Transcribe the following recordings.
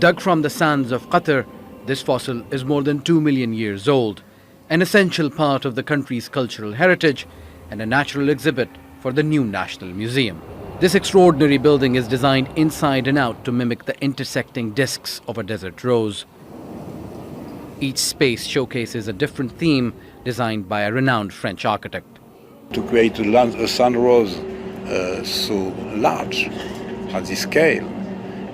Dug from the sands of Qatar, this fossil is more than 2 million years old, an essential part of the country's cultural heritage and a natural exhibit for the new National Museum. This extraordinary building is designed inside and out to mimic the intersecting discs of a desert rose. Each space showcases a different theme designed by a renowned French architect. To create a sun rose so large at this scale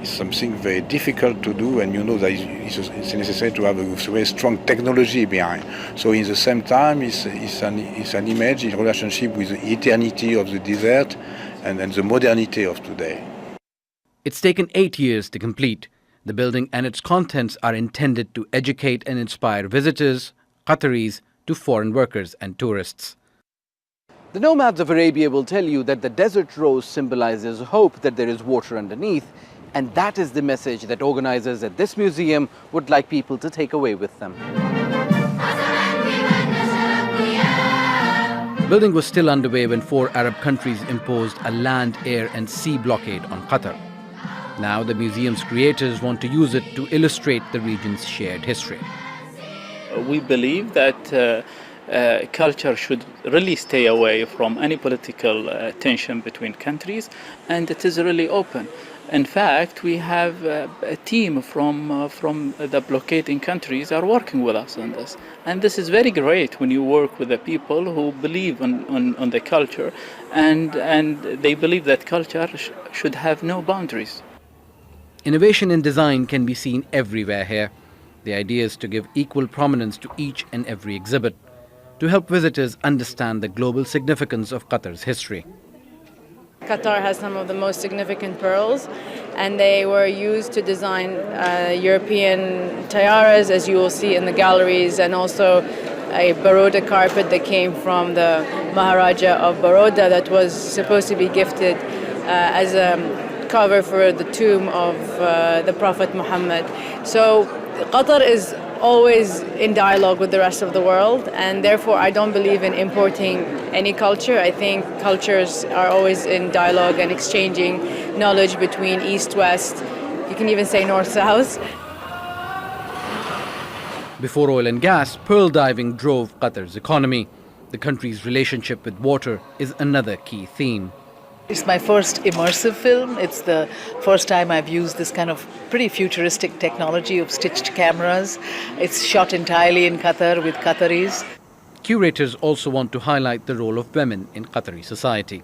is something very difficult to do, and you know that it's necessary to have a very strong technology behind. So in the same time, it's an image in relationship with the eternity of the desert and the modernity of today. It's taken 8 years to complete. The building and its contents are intended to educate and inspire visitors, Qataris, to foreign workers and tourists. The nomads of Arabia will tell you that the desert rose symbolizes hope that there is water underneath, and that is the message that organizers at this museum would like people to take away with them. Building was still underway when 4 Arab countries imposed a land, air and sea blockade on Qatar. Now the museum's creators want to use it to illustrate the region's shared history. We believe that culture should really stay away from any political tension between countries, and it is really open. In fact, we have a team from the blockading countries are working with us on this. And this is very great when you work with the people who believe on the culture and they believe that culture should have no boundaries. Innovation in design can be seen everywhere here. The idea is to give equal prominence to each and every exhibit, to help visitors understand the global significance of Qatar's history. Qatar has some of the most significant pearls, and they were used to design European tiaras, as you will see in the galleries, and also a Baroda carpet that came from the Maharaja of Baroda that was supposed to be gifted as a cover for the tomb of the Prophet Muhammad. So Qatar is always in dialogue with the rest of the world, and therefore I don't believe in importing any culture. I think cultures are always in dialogue and exchanging knowledge between east-west, you can even say north-south. Before oil and gas, pearl diving drove Qatar's economy. The country's relationship with water is another key theme. It's my first immersive film. It's the first time I've used this kind of pretty futuristic technology of stitched cameras. It's shot entirely in Qatar with Qataris. Curators also want to highlight the role of women in Qatari society.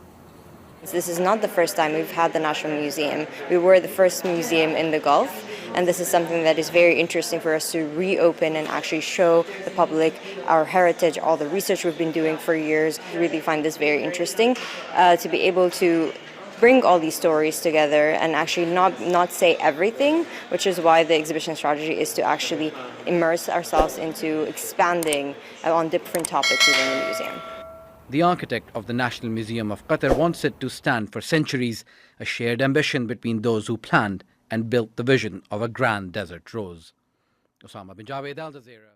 This is not the first time we've had the National Museum. We were the first museum in the Gulf, and this is something that is very interesting for us to reopen and actually show the public our heritage, all the research we've been doing for years. I really find this very interesting to be able to bring all these stories together and actually not say everything, which is why the exhibition strategy is to actually immerse ourselves into expanding on different topics within the museum. The architect of the National Museum of Qatar wants it to stand for centuries, a shared ambition between those who planned and built the vision of a grand desert rose. Osama bin Javed, Al Jazeera.